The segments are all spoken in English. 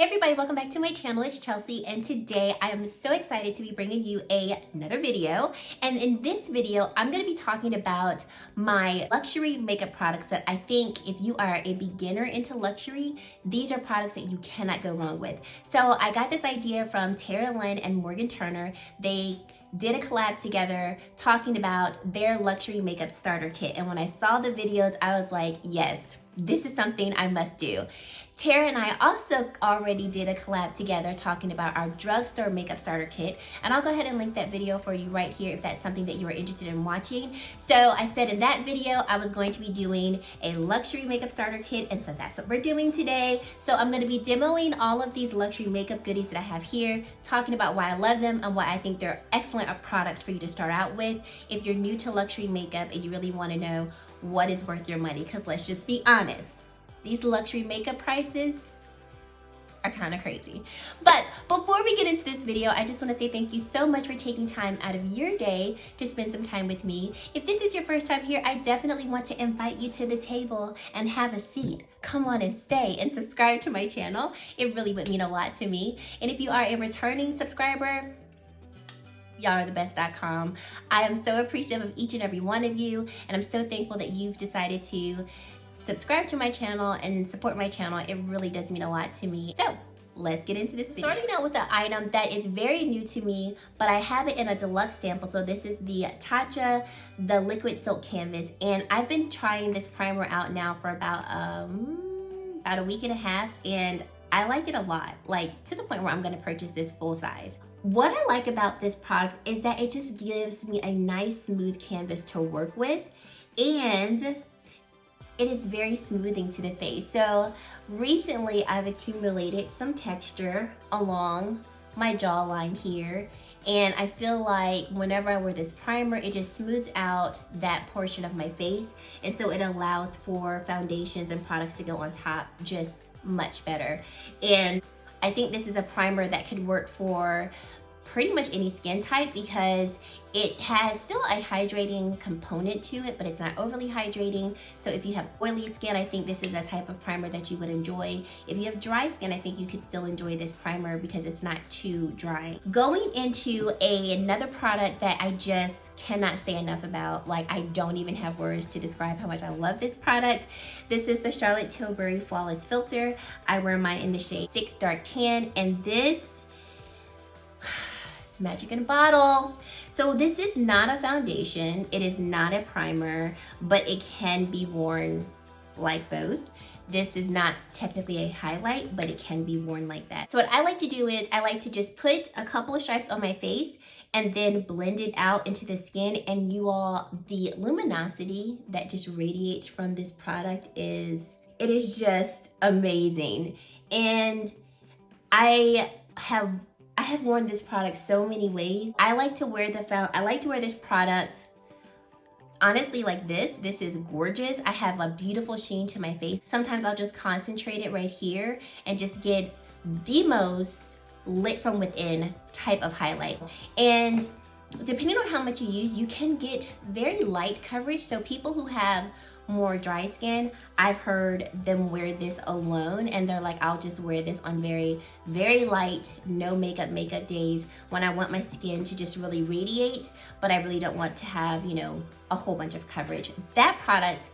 Hey everybody, welcome back to my channel. It's Chelsea, and today I am so excited to be bringing you another video. And in this video, I'm going to be talking about my luxury makeup products that I think if you are a beginner into luxury, these are products that you cannot go wrong with. So I got this idea from Tara Lynn and Morgan Turner. They did a collab together talking about their luxury makeup starter kit. And when I saw the videos, I was like, yes, this is something I must do. Tara and I also already did a collab together talking about our drugstore makeup starter kit, and I'll go ahead and link that video for you right here if that's something that you are interested in watching. So I said in that video I was going to be doing a luxury makeup starter kit, and so that's what we're doing today. So I'm going to be demoing all of these luxury makeup goodies that I have here, talking about why I love them and why I think they're excellent products for you to start out with if you're new to luxury makeup and you really want to know what is worth your money, because let's just be honest, these luxury makeup prices are kind of crazy. But before we get into this video, I just want to say thank you so much for taking time out of your day to spend some time with me. If this is your first time here, I definitely want to invite you to the table and have a seat. Come on and stay and subscribe to my channel. It really would mean a lot to me. And if you are a returning subscriber, y'all are the best.com. I am so appreciative of each and every one of you, and I'm so thankful that you've decided to subscribe to my channel and support my channel. It really does mean a lot to me. So let's get into this video. Starting out with an item that is very new to me, but I have it in a deluxe sample. So this is the Natasha, the Liquid Silk Canvas, and I've been trying this primer out now for about a week and a half, and I like it a lot, like to the point where I'm gonna purchase this full size. What I like about this product is that it just gives me a nice smooth canvas to work with, and it is very smoothing to the face. So recently I've accumulated some texture along my jawline here, and I feel like whenever I wear this primer, it just smooths out that portion of my face, and so it allows for foundations and products to go on top just much better. And I think this is a primer that could work for pretty much any skin type because it has still a hydrating component to it, but it's not overly hydrating. So if you have oily skin, I think this is a type of primer that you would enjoy. If you have dry skin, I think you could still enjoy this primer because it's not too dry. Going into another product that I just cannot say enough about, like I don't even have words to describe how much I love this product. This is the Charlotte Tilbury Flawless Filter. I wear mine in the shade 6 Dark Tan, and this magic in a bottle. So this is not a foundation, it is not a primer, but it can be worn like both. This is not technically a highlight, but it can be worn like that. So what I like to do is I like to just put a couple of stripes on my face and then blend it out into the skin, and you all, the luminosity that just radiates from this product is just amazing. And I have worn this product so many ways. I like to wear this product honestly like this. This is gorgeous. I have a beautiful sheen to my face. Sometimes I'll just concentrate it right here and just get the most lit from within type of highlight. And depending on how much you use, you can get very light coverage. So people who have more dry skin, I've heard them wear this alone, and they're like, I'll just wear this on very, very light, no makeup days when I want my skin to just really radiate, but I really don't want to have, you know, a whole bunch of coverage. That product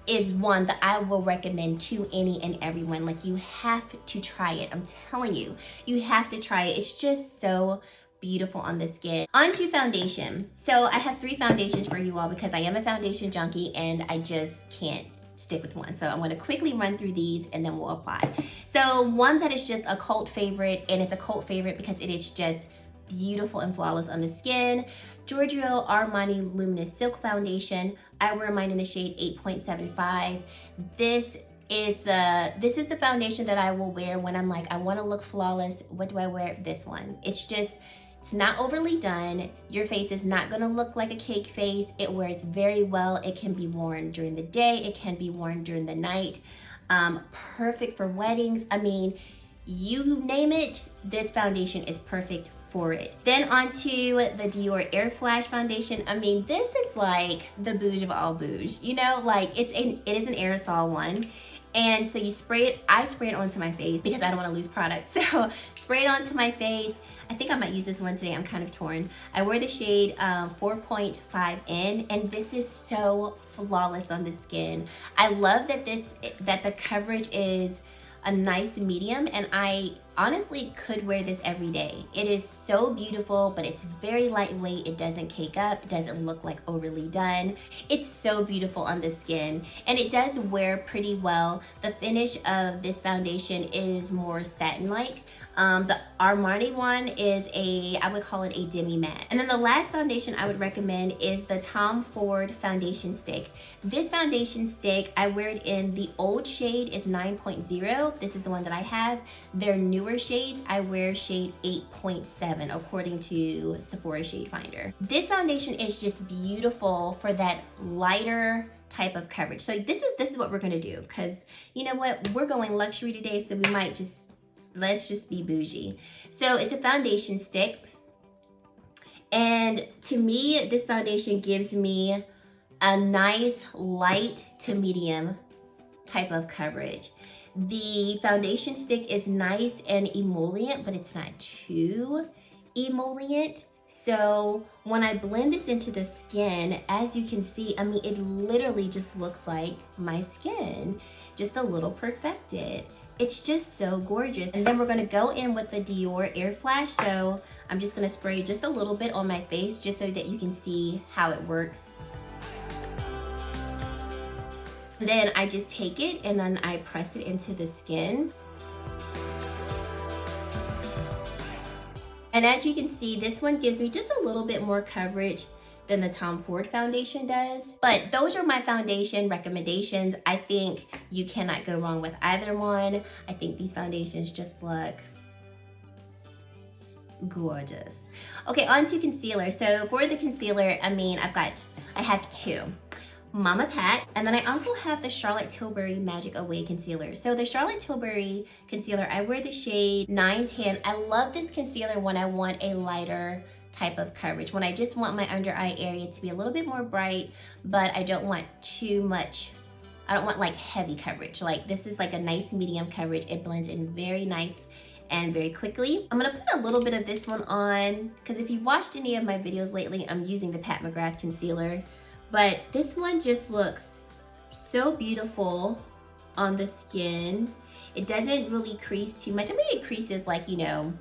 is one that I will recommend to any and everyone. Like, you have to try it. I'm telling you, you have to try it. It's just so beautiful on the skin. On to foundation. So I have 3 foundations for you all because I am a foundation junkie and I just can't stick with one. So I'm going to quickly run through these and then we'll apply. So one that is just a cult favorite, and it's a cult favorite because it is just beautiful and flawless on the skin, Giorgio Armani Luminous Silk Foundation. I wear mine in the shade 8.75. This is the foundation that I will wear when I'm like, I want to look flawless. What do I wear? This one. It's not overly done. Your face is not gonna look like a cake face. It wears very well. It can be worn during the day. It can be worn during the night. Perfect for weddings. I mean, you name it, this foundation is perfect for it. Then onto the Dior Air Flash Foundation. I mean, this is like the bouge of all bouge. You know, like it is an aerosol one. And so you spray it, I spray it onto my face because I don't want to lose product. So spray it onto my face. I think I might use this one today. I'm kind of torn. I wear the shade 4.5N, and this is so flawless on the skin. I love that the coverage is a nice medium, and I honestly could wear this every day. It is so beautiful, but it's very lightweight. It doesn't cake up. It doesn't look like overly done. It's so beautiful on the skin, and it does wear pretty well. The finish of this foundation is more satin-like. The Armani one is I would call it a demi matte. And then the last foundation I would recommend is the Tom Ford foundation stick. This foundation stick, I wear it in the old shade is 9.0. This is the one that I have. Their newer shades, I wear shade 8.7 according to Sephora Shade Finder. This foundation is just beautiful for that lighter type of coverage. So this is what we're gonna do, because you know what, we're going luxury today, so we might let's just be bougie. So it's a foundation stick, and to me, this foundation gives me a nice light to medium type of coverage. The foundation stick is nice and emollient, but it's not too emollient. So when I blend this into the skin, as you can see, I mean, it literally just looks like my skin, just a little perfected. It's just so gorgeous. And then we're gonna go in with the Dior Air Flash. So I'm just gonna spray just a little bit on my face just so that you can see how it works. Then I just take it and then I press it into the skin. And as you can see, this one gives me just a little bit more coverage than the Tom Ford foundation does. But those are my foundation recommendations. I think you cannot go wrong with either one. I think these foundations just look gorgeous. Okay, on to concealer. So for the concealer, I mean, I have two. Mama Pat, and then I also have the Charlotte Tilbury Magic Away Concealer. So the Charlotte Tilbury concealer, I wear the shade 910. I love this concealer when I want a lighter type of coverage, when I just want my under eye area to be a little bit more bright, but I don't want too much, I don't want like heavy coverage. Like this is like a nice medium coverage. It blends in very nice and very quickly. I'm gonna put a little bit of this one on, because if you've watched any of my videos lately, I'm using the Pat McGrath concealer. But this one just looks so beautiful on the skin. It doesn't really crease too much. I mean, it creases like, you know,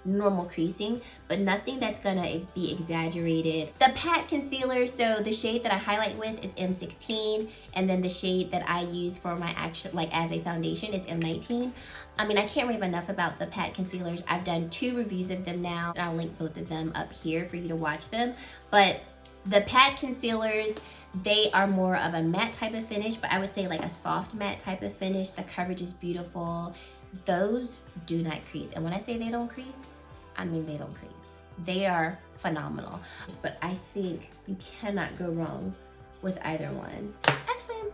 normal creasing, but nothing that's gonna be exaggerated. The Pat concealer, so the shade that I highlight with is M16, and then the shade that I use for my actual, like as a foundation, is M19. I mean, I can't rave enough about the Pat concealers. I've done 2 reviews of them now. I'll link both of them up here for you to watch them. But the Pat concealers, they are more of a matte type of finish, but I would say like a soft matte type of finish. The coverage is beautiful. Those do not crease. And when I say they don't crease, I mean they don't crease. They are phenomenal. But I think you cannot go wrong with either one. Actually,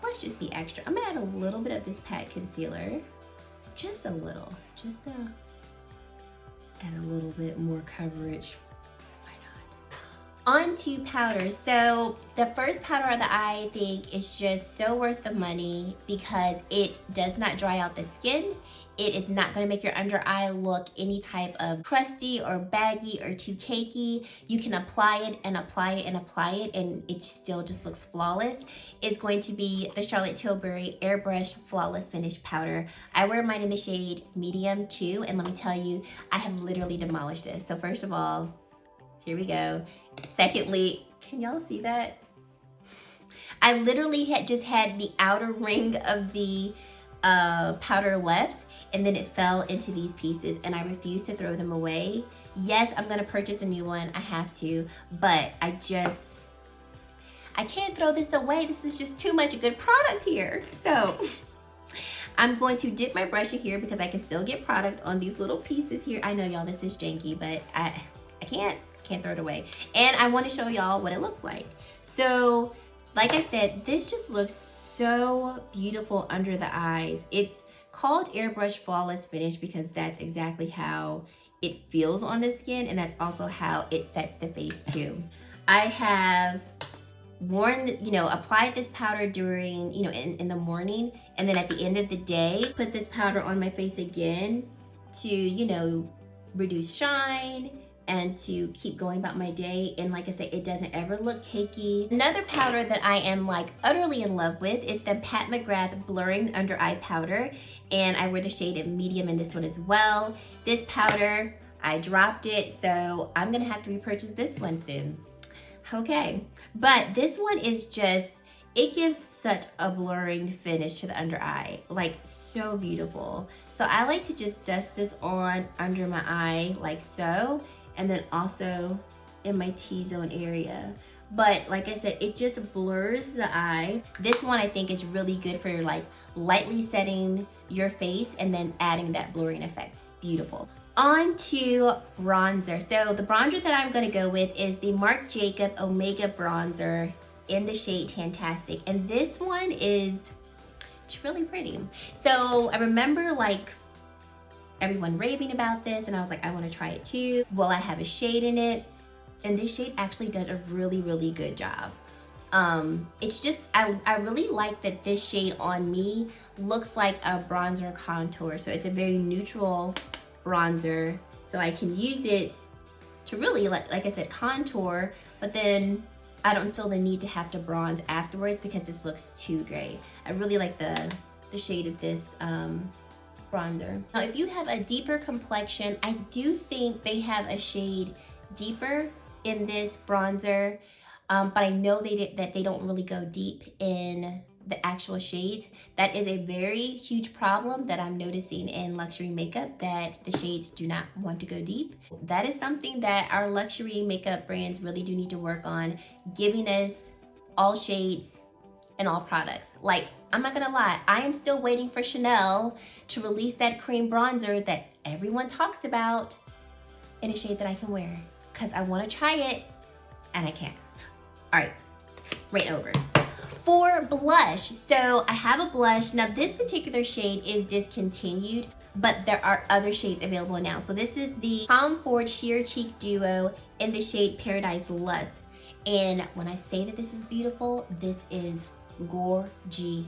let's just be extra. I'm gonna add a little bit of this Pat concealer. Just a little. Just to add a little bit more coverage. On to powders. So the first powder that I think is just so worth the money because it does not dry out the skin. It is not going to make your under eye look any type of crusty or baggy or too cakey. You can apply it and apply it and apply it and it still just looks flawless. It's going to be the Charlotte Tilbury Airbrush Flawless Finish Powder. I wear mine in the shade medium too, and let me tell you, I have literally demolished this. So first of all, here we go. Secondly, can y'all see that? I literally just had the outer ring of the powder left, and then it fell into these pieces, and I refuse to throw them away. Yes, I'm gonna purchase a new one. I have to, but I can't throw this away. This is just too much good product here. So I'm going to dip my brush in here because I can still get product on these little pieces here. I know y'all, this is janky, but I can't throw it away. And I want to show y'all what it looks like. So like I said, this just looks so beautiful under the eyes. It's called Airbrush Flawless Finish because that's exactly how it feels on the skin, and that's also how it sets the face too. I have applied this powder during, in the morning, and then at the end of the day, put this powder on my face again to, reduce shine and to keep going about my day. And like I said, it doesn't ever look cakey. Another powder that I am like utterly in love with is the Pat McGrath Blurring Under Eye Powder. And I wear the shade medium in this one as well. This powder, I dropped it, so I'm gonna have to repurchase this one soon. Okay, but this one is just, it gives such a blurring finish to the under eye, like so beautiful. So I like to just dust this on under my eye like so, and then also in my T-zone area. But like I said, it just blurs the eye. This one I think is really good for like lightly setting your face and then adding that blurring effect. It's beautiful. On to bronzer. So the bronzer that I'm gonna go with is the Marc Jacob Omega Bronzer in the shade Fantastic. And this one it's really pretty. So I remember like everyone raving about this and I was like, I wanna try it too. Well, I have a shade in it and this shade actually does a really, really good job. It's just, I really like that this shade on me looks like a bronzer contour. So it's a very neutral bronzer. So I can use it to really, like I said, contour, but then I don't feel the need to have to bronze afterwards because this looks too gray. I really like the shade of this bronzer. Now, if you have a deeper complexion, I do think they have a shade deeper in this bronzer, but I know that they don't really go deep in the actual shades. That is a very huge problem that I'm noticing in luxury makeup, that the shades do not want to go deep. That is something that our luxury makeup brands really do need to work on, giving us all shades and all products. Like, I'm not gonna lie, I am still waiting for Chanel to release that cream bronzer that everyone talks about in a shade that I can wear, because I want to try it and I can't. All right, right over. For blush, so I have a blush. Now this particular shade is discontinued, but there are other shades available now. So this is the Tom Ford Sheer Cheek Duo in the shade Paradise Lust. And when I say that this is beautiful, this is gorgeous.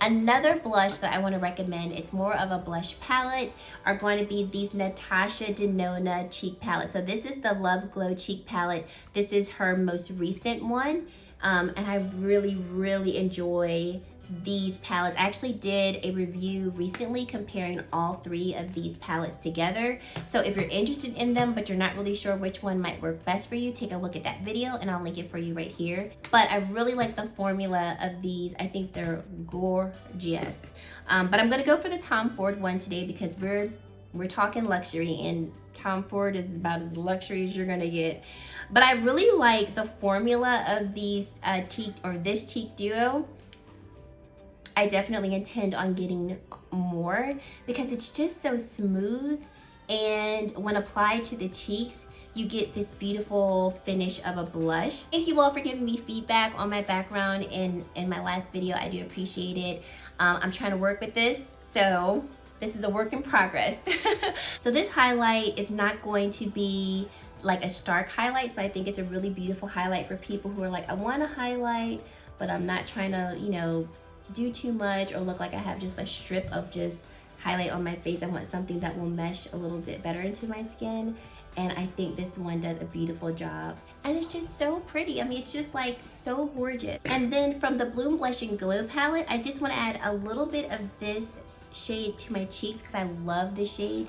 Another blush that I want to recommend, it's more of a blush palette, are going to be these Natasha Denona cheek palette. So this is the Love Glow cheek palette. This is her most recent one. And I really, really enjoy these palettes. I actually did a review recently comparing all three of these palettes together. So if you're interested in them, but you're not really sure which one might work best for you, take a look at that video and I'll link it for you right here. But I really like the formula of these. I think they're gorgeous. But I'm gonna go for the Tom Ford one today because we're talking luxury and Tom Ford is about as luxury as you're gonna get. But I really like the formula of these this cheek duo. I definitely intend on getting more because it's just so smooth, and when applied to the cheeks, you get this beautiful finish of a blush. Thank you all for giving me feedback on my background in my last video. I do appreciate it. I'm trying to work with this, so this is a work in progress. So this highlight is not going to be like a stark highlight, so I think it's a really beautiful highlight for people who are like, I want to highlight, but I'm not trying to, do too much or look like I have just a strip of just highlight on my face. I want something that will mesh a little bit better into my skin, and I think this one does a beautiful job. And it's just so pretty. I mean, it's just like so gorgeous. And then from the Bloom Blush and Glow palette, I just want to add a little bit of this shade to my cheeks because I love this shade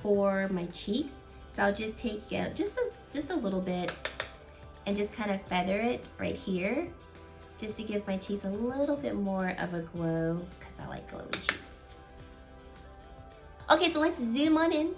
for my cheeks. So I'll just take just a little bit and just kind of feather it right here, just to give my cheeks a little bit more of a glow because I like glowy cheeks. Okay, so let's zoom on in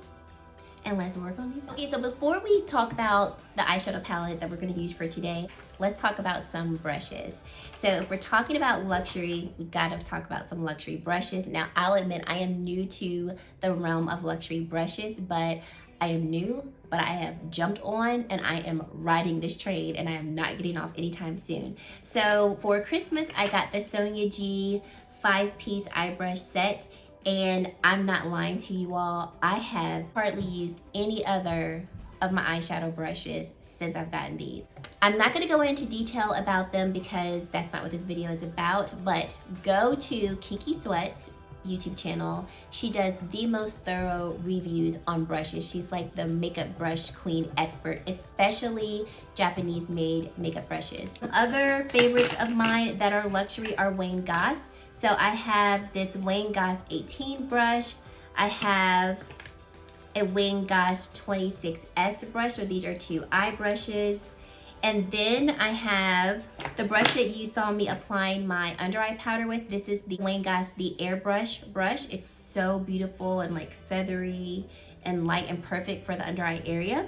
and let's work on these. Okay, so before we talk about the eyeshadow palette that we're gonna use for today, let's talk about some brushes. So if we're talking about luxury, we gotta talk about some luxury brushes. Now, I'll admit I am new to the realm of luxury brushes, but I am new, but I have jumped on and I am riding this train and I am not getting off anytime soon. So for Christmas, I got the Sonia G 5-piece eye brush set, and I'm not lying to you all, I have hardly used any other of my eyeshadow brushes since I've gotten these. I'm not gonna go into detail about them because that's not what this video is about, but go to Kiki Sweat's YouTube channel. She does the most thorough reviews on brushes. She's like the makeup brush queen expert, especially Japanese made makeup brushes. Some other favorites of mine that are luxury are Wayne Goss. So I have this Wayne Goss 18 brush. I have a Wayne Goss 26S brush, so these are 2 eye brushes. And then I have the brush that you saw me applying my under eye powder with. This is the Wayne Goss, the Airbrush brush. It's so beautiful and like feathery and light and perfect for the under eye area.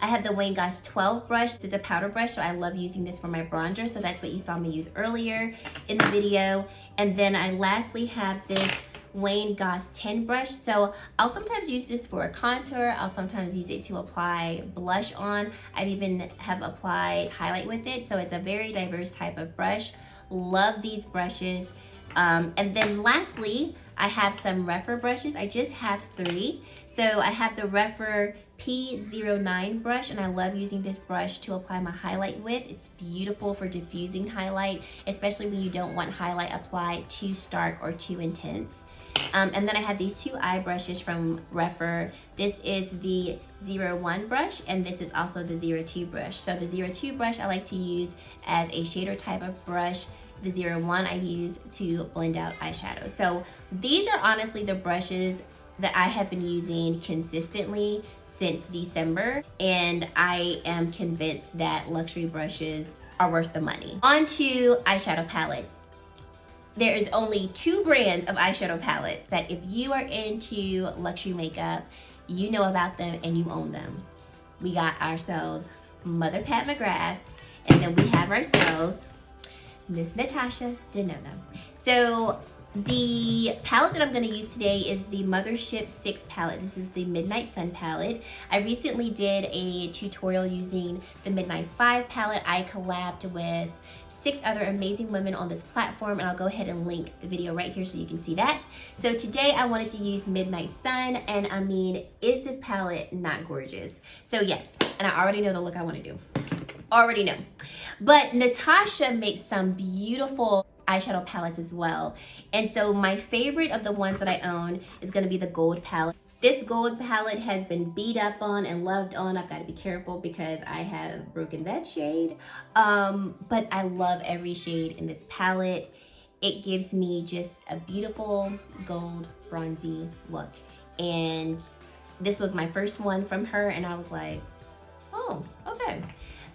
I have the Wayne Goss 12 brush. This is a powder brush, so I love using this for my bronzer. So that's what you saw me use earlier in the video. And then I lastly have this Wayne Goss 10 brush. So I'll sometimes use this for a contour. I'll sometimes use it to apply blush on. I've even have applied highlight with it. So it's a very diverse type of brush. Love these brushes. And then lastly, I have some Rephr brushes. I just have 3. So I have the Rephr P09 brush, and I love using this brush to apply my highlight with. It's beautiful for diffusing highlight, especially when you don't want highlight applied too stark or too intense. And then I have these 2 eye brushes from Rephr. This is the 01 brush, and this is also the 02 brush. So the 02 brush I like to use as a shader type of brush. The 01 I use to blend out eyeshadow. So these are honestly the brushes that I have been using consistently since December, and I am convinced that luxury brushes are worth the money. On to eyeshadow palettes. There is only 2 brands of eyeshadow palettes that if you are into luxury makeup, you know about them and you own them. We got ourselves Mother Pat McGrath, and then we have ourselves Miss Natasha Denona. So the palette that I'm going to use today is the Mothership 6 palette. This is the Midnight Sun palette. I recently did a tutorial using the Midnight 5 palette. I collabed with 6 other amazing women on this platform, and I'll go ahead and link the video right here so you can see that. So today I wanted to use Midnight Sun, and I mean, is this palette not gorgeous? So yes, and I already know the look I want to do. Already know. But Natasha makes some beautiful eyeshadow palettes as well. And so my favorite of the ones that I own is going to be the gold palette. This gold palette has been beat up on and loved on. I've got to be careful because I have broken that shade. But I love every shade in this palette. It gives me just a beautiful gold bronzy look. And this was my first one from her, and I was like, oh, okay.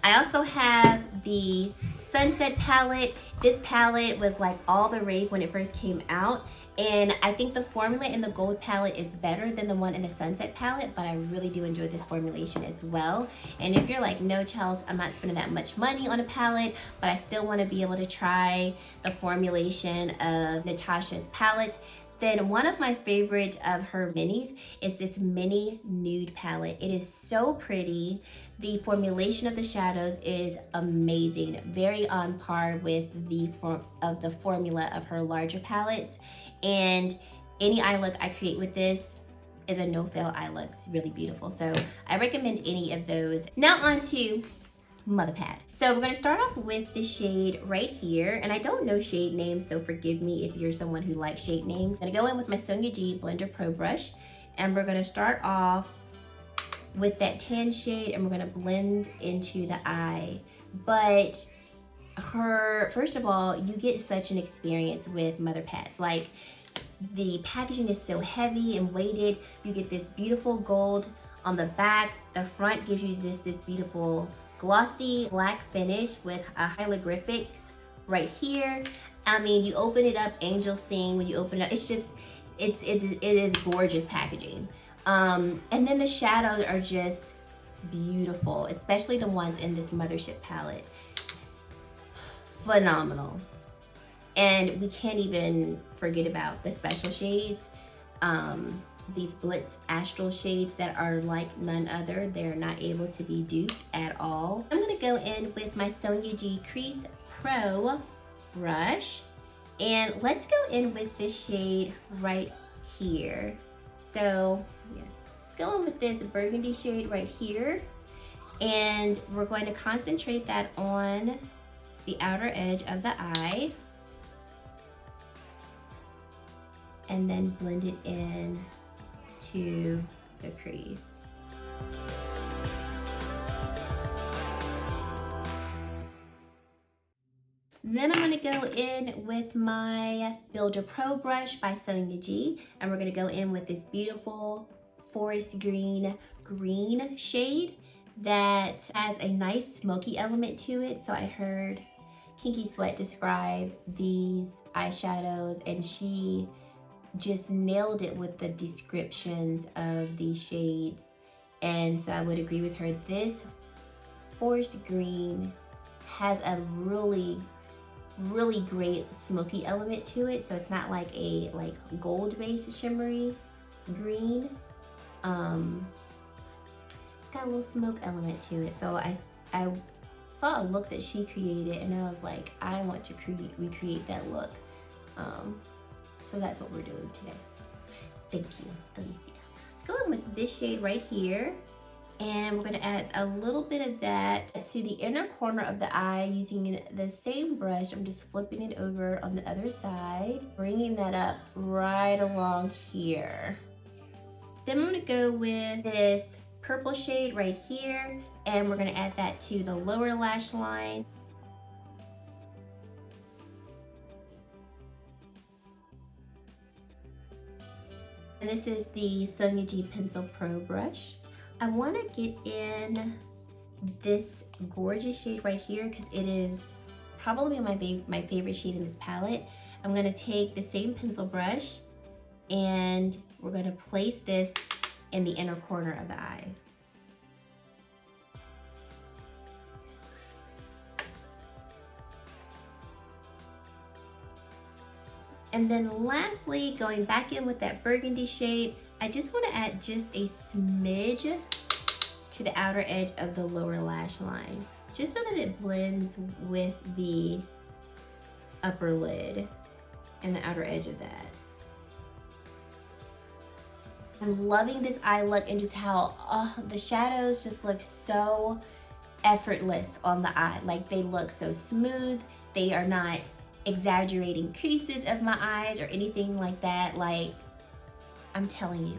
I also have the Sunset palette. This palette was like all the rave when it first came out, and I think the formula in the gold palette is better than the one in the Sunset palette, but I really do enjoy this formulation as well. And if you're like, no Chels, I'm not spending that much money on a palette, but I still want to be able to try the formulation of Natasha's palette, then one of my favorite of her minis is this mini nude palette. It is so pretty. The formulation of the shadows is amazing, very on par with the formula of her larger palettes. And any eye look I create with this is a no-fail eye look. It's really beautiful. So I recommend any of those. Now on to Mother Pat. So we're gonna start off with the shade right here, and I don't know shade names, so forgive me if you're someone who likes shade names. I'm gonna go in with my Sonia G Blender Pro brush, and we're gonna start off with that tan shade, and we're gonna blend into the eye. But first of all, you get such an experience with Mother Pats. Like, the packaging is so heavy and weighted. You get this beautiful gold on the back. The front gives you just this beautiful glossy black finish with a hieroglyphics right here. I mean, you open it up, angels sing when you open it up. It's just, it is gorgeous packaging. And then the shadows are just beautiful, especially the ones in this Mothership palette. Phenomenal. And we can't even forget about the special shades. These Blitz Astral shades that are like none other. They're not able to be duped at all. I'm gonna go in with my Sonia G Crease Pro brush, and let's go in with this shade right here. So yeah, it's go in with this burgundy shade right here, and we're going to concentrate that on the outer edge of the eye, and then blend it in to the crease. Then I'm gonna go in with my Builder Pro brush by Sonia G, and we're gonna go in with this beautiful forest green shade that has a nice smoky element to it. So I heard Kinky Sweat describe these eyeshadows, and she just nailed it with the descriptions of these shades. And so I would agree with her. This forest green has a really great smoky element to it. So it's not like a gold based shimmery green. It's got a little smoke element to it. So I saw a look that she created, and I was like, I want to recreate that look. So that's what we're doing today. Thank you, Alicia. Let's go in with this shade right here. And we're gonna add a little bit of that to the inner corner of the eye using the same brush. I'm just flipping it over on the other side, bringing that up right along here. Then I'm gonna go with this purple shade right here, and we're gonna add that to the lower lash line. And this is the Sonia G Pencil Pro brush. I want to get in this gorgeous shade right here because it is probably my favorite shade in this palette. I'm going to take the same pencil brush, and we're going to place this in the inner corner of the eye. And then lastly, going back in with that burgundy shade, I just want to add just a smidge to the outer edge of the lower lash line, just so that it blends with the upper lid and the outer edge of that. I'm loving this eye look, and just how the shadows just look so effortless on the eye. Like, they look so smooth. They are not exaggerating creases of my eyes or anything like that. Like, I'm telling you,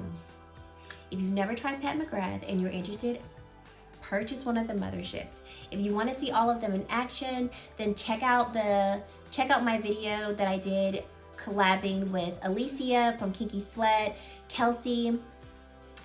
if you've never tried Pat McGrath and you're interested, purchase one of the motherships. If you want to see all of them in action, then check out my video that I did collabing with Alicia from Kinky Sweat, Kelsey,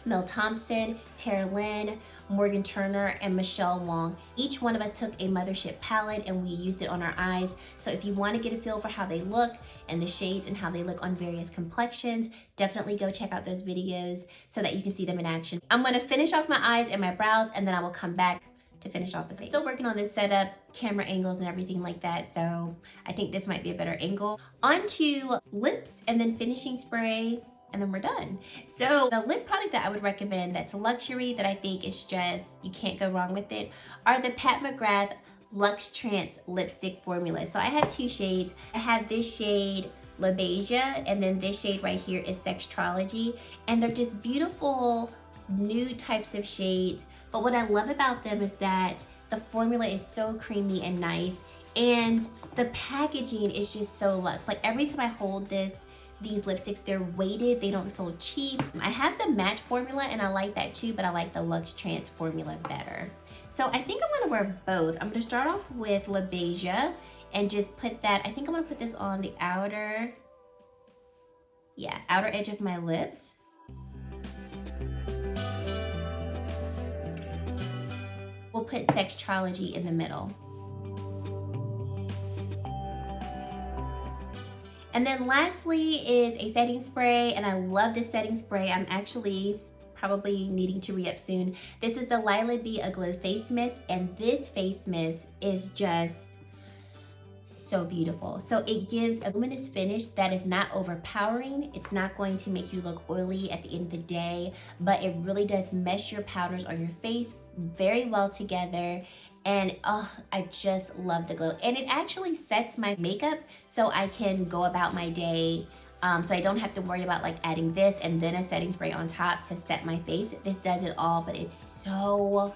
Mel Thompson, Tara Lynn, Morgan Turner, and Michelle Wong. Each one of us took a mothership palette and we used it on our eyes. So if you want to get a feel for how they look and the shades and how they look on various complexions, definitely go check out those videos so that you can see them in action. I'm going to finish off my eyes and my brows, and then I will come back to finish off the face. Still working on this setup, camera angles and everything like that, so I think this might be a better angle. On to lips and then finishing spray, and then we're done. So the lip product that I would recommend that's luxury, that I think is just, you can't go wrong with it, are the Pat McGrath Luxe Trance lipstick formula. So I have two shades. I have this shade, La Beija, and then this shade right here is Sextrology, and they're just beautiful nude types of shades. But what I love about them is that the formula is so creamy and nice, and the packaging is just so luxe. Like, every time I hold these lipsticks, they're weighted, they don't feel cheap. I have the match formula and I like that too, but I like the Luxe Trance formula better. So I think I'm gonna wear both. I'm gonna start off with La Beija and just put that, I think I'm gonna put this on the outer edge of my lips. We'll put Sextrology in the middle. And then lastly is a setting spray, and I love this setting spray. I'm actually probably needing to re-up soon. This is the Lila B Aglow Face Mist, and this face mist is just so beautiful. So it gives a luminous finish that is not overpowering. It's not going to make you look oily at the end of the day, but it really does mesh your powders on your face very well together. And I just love the glow, and it actually sets my makeup so I can go about my day So I don't have to worry about like adding this and then a setting spray on top to set my face. This does it all, but it's so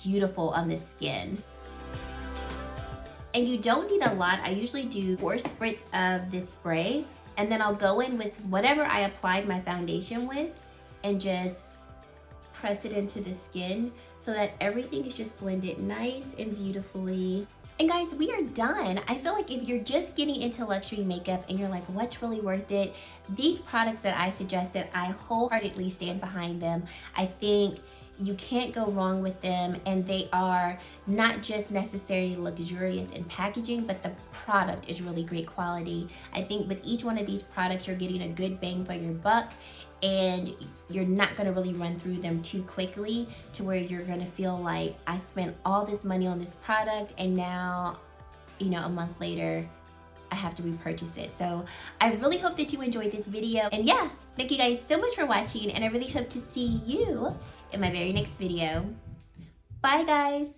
beautiful on the skin. And you don't need a lot. I usually do 4 spritz of this spray, and then I'll go in with whatever I applied my foundation with and just press it into the skin so that everything is just blended nice and beautifully. And guys, we are done. I feel like if you're just getting into luxury makeup and you're like, what's really worth it? These products that I suggested, I wholeheartedly stand behind them. I think you can't go wrong with them, and they are not just necessarily luxurious in packaging, but the product is really great quality. I think with each one of these products, you're getting a good bang for your buck, and you're not gonna really run through them too quickly to where you're gonna feel like, I spent all this money on this product and now, you know, a month later, I have to repurchase it. So I really hope that you enjoyed this video. And yeah, thank you guys so much for watching, and I really hope to see you in my very next video. Bye guys.